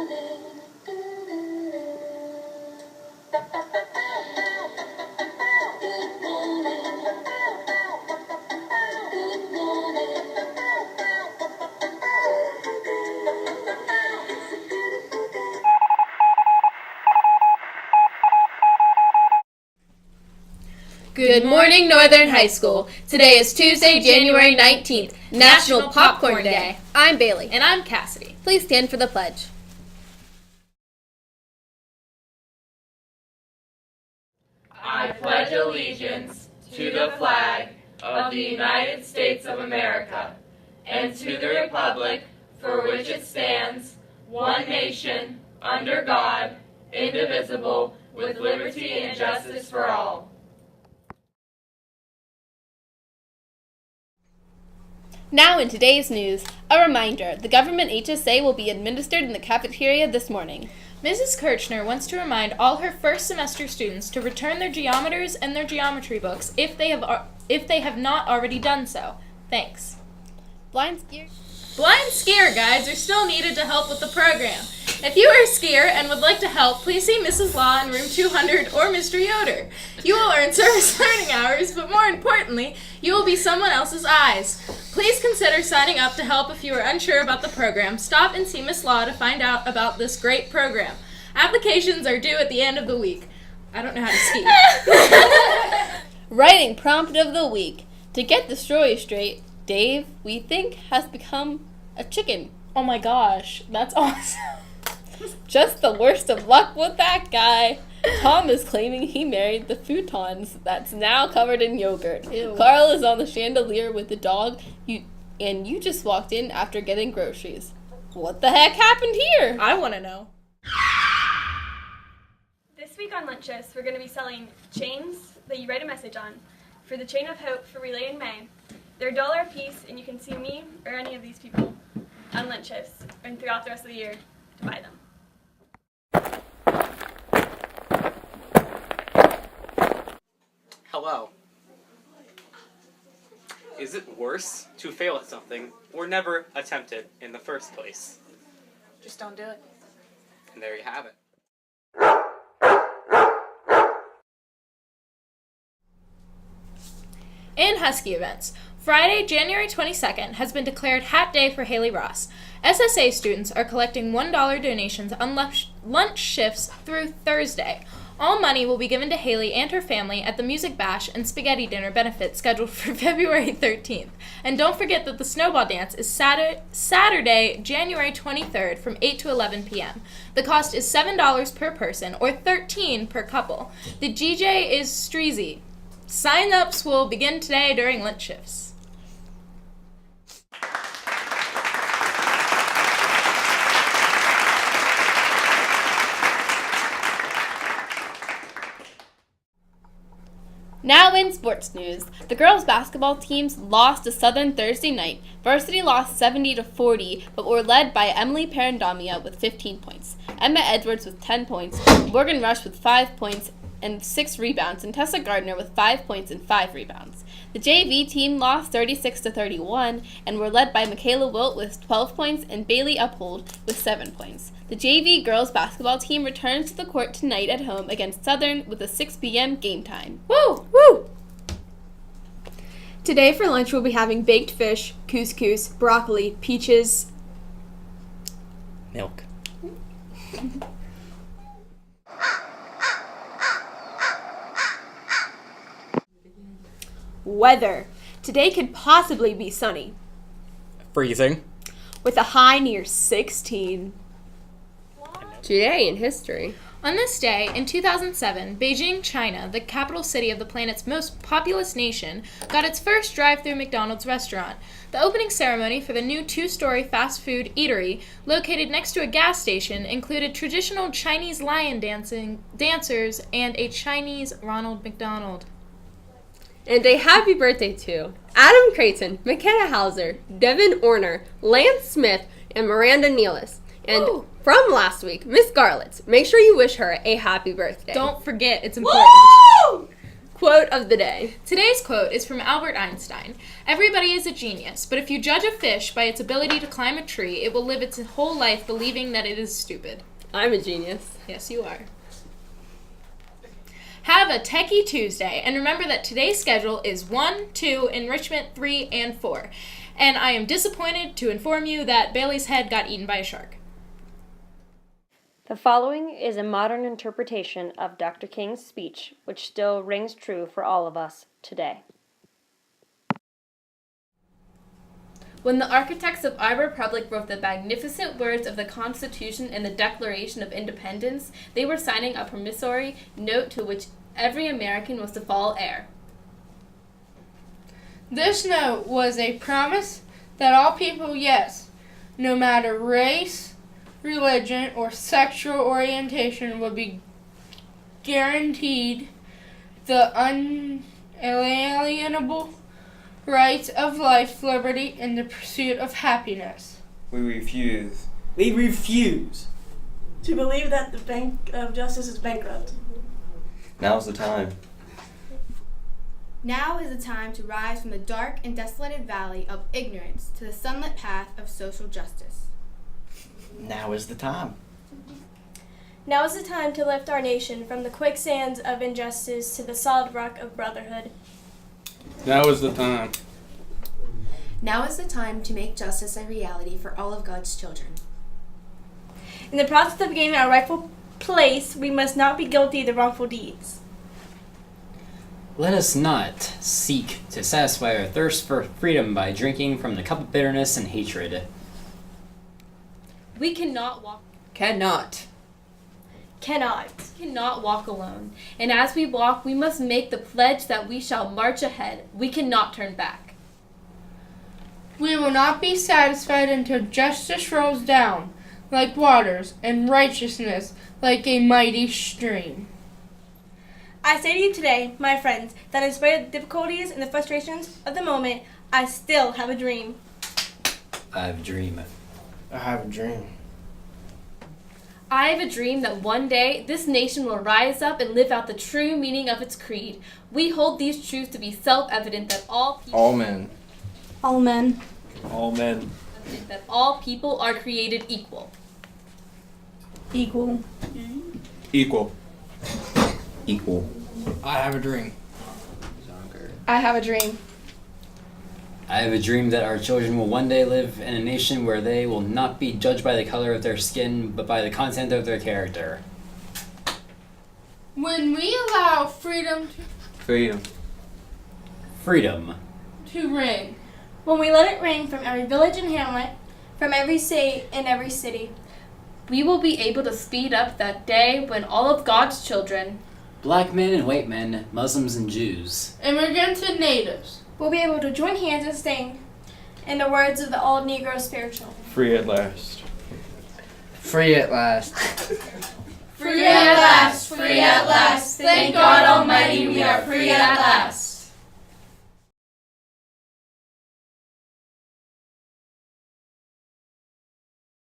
Good morning, Northern High School. Today is Tuesday, January 19th, National Popcorn Day. I'm Bailey. And I'm Cassidy. Please stand for the pledge. I pledge allegiance to the flag of the United States of America and to the republic for which it stands, one nation, under God, indivisible, with liberty and justice for all. Now in today's news, a reminder, the government HSA will be administered in the cafeteria this morning. Mrs. Kirchner wants to remind all her first semester students to return their geometers and their geometry books if they have not already done so. Thanks. Blind skier guides are still needed to help with the program. If you are a skier and would like to help, please see Mrs. Law in room 200 or Mr. Yoder. You will earn service learning hours, but more importantly, you will be someone else's eyes. Please consider signing up to help if you are unsure about the program. Stop and see Miss Law to find out about this great program. Applications are due at the end of the week. I don't know how to ski. Writing prompt of the week. To get the story straight, Dave, we think, has become a chicken. Oh my gosh, that's awesome. Just the worst of luck with that guy. Tom is claiming he married the futons that's now covered in yogurt. Ew. Carl is on the chandelier with the dog, and you just walked in after getting groceries. What the heck happened here? I want to know. This week on Lunch Shifts, we're going to be selling chains that you write a message on for the Chain of Hope for Relay in May. They're $1 a piece, and you can see me or any of these people on Lunch Shifts and throughout the rest of the year to buy them. Hello. Is it worse to fail at something or never attempt it in the first place? Just don't do it. And there you have it. In Husky events, Friday, January 22nd has been declared Hat Day for Haley Ross. SSA students are collecting $1 donations on lunch shifts through Thursday. All money will be given to Haley and her family at the Music Bash and Spaghetti Dinner benefit scheduled for February 13th. And don't forget that the Snowball Dance is Saturday, January 23rd from 8 to 11 p.m. The cost is $7 per person or $13 per couple. The DJ is Streezy. Sign-ups will begin today during lunch shifts. Now in sports news, the girls' basketball teams lost to Southern Thursday night. Varsity lost 70-40, but were led by Emily Parandamia with 15 points, Emma Edwards with 10 points, Morgan Rush with 5 points and 6 rebounds, and Tessa Gardner with 5 points and 5 rebounds. The JV team lost 36-31 and were led by Michaela Wilt with 12 points and Bailey Uphold with 7 points. The JV girls basketball team returns to the court tonight at home against Southern with a 6 p.m. game time. Woo! Woo! Today for lunch we'll be having baked fish, couscous, broccoli, peaches, Milk. weather. Today could possibly be sunny, Freezing. with a high near 16. Today in history. On this day, in 2007, Beijing, China, the capital city of the planet's most populous nation, got its first drive-through McDonald's restaurant. The opening ceremony for the new 2-story fast food eatery, located next to a gas station, included traditional Chinese lion dancers and a Chinese Ronald McDonald. And a happy birthday to Adam Creighton, McKenna Hauser, Devin Orner, Lance Smith, and Miranda Nealis. And from last week, Miss Garlitz. Make sure you wish her a happy birthday. Don't forget, it's important. Woo! Quote of the day. Today's quote is from Albert Einstein. Everybody is a genius, but if you judge a fish by its ability to climb a tree, it will live its whole life believing that it is stupid. I'm a genius. Yes, you are. Have a Techie Tuesday, and remember that today's schedule is 1, 2, Enrichment 3, and 4. And I am disappointed to inform you that Bailey's head got eaten by a shark. The following is a modern interpretation of Dr. King's speech, which still rings true for all of us today. When the architects of our republic wrote the magnificent words of the Constitution and the Declaration of Independence, they were signing a promissory note to which every American was to fall heir. This note was a promise that all people, yes, no matter race, religion, or sexual orientation, would be guaranteed the unalienable rights of life, liberty, and the pursuit of happiness. We refuse to believe that the Bank of Justice is bankrupt. Now's the time. Now is the time to rise from the dark and desolated valley of ignorance to the sunlit path of social justice. Now is the time. Now is the time to lift our nation from the quicksands of injustice to the solid rock of brotherhood. Now is the time. Now is the time to make justice a reality for all of God's children. In the process of gaining our rightful place, we must not be guilty of the wrongful deeds. Let us not seek to satisfy our thirst for freedom by drinking from the cup of bitterness and hatred. We cannot walk Cannot walk alone. And as we walk, we must make the pledge that we shall march ahead. We cannot turn back. We will not be satisfied until justice rolls down like waters and righteousness like a mighty stream. I say to you today, my friends, that in spite of the difficulties and the frustrations of the moment, I still have a dream. I have a dream. I have a dream. I have a dream that one day this nation will rise up and live out the true meaning of its creed. We hold these truths to be self-evident that all people, All men. that all people are created equal. Equal. I have a dream. I have a dream. I have a dream that our children will one day live in a nation where they will not be judged by the color of their skin, but by the content of their character. When we allow freedom to ring. When we let it ring from every village and hamlet, from every state and every city, we will be able to speed up that day when all of God's children, black men and white men, Muslims and Jews, immigrants and natives, will be able to join hands and sing, in the words of the old Negro spiritual. Free at last. Free at last. Free at last, free at last. Thank God Almighty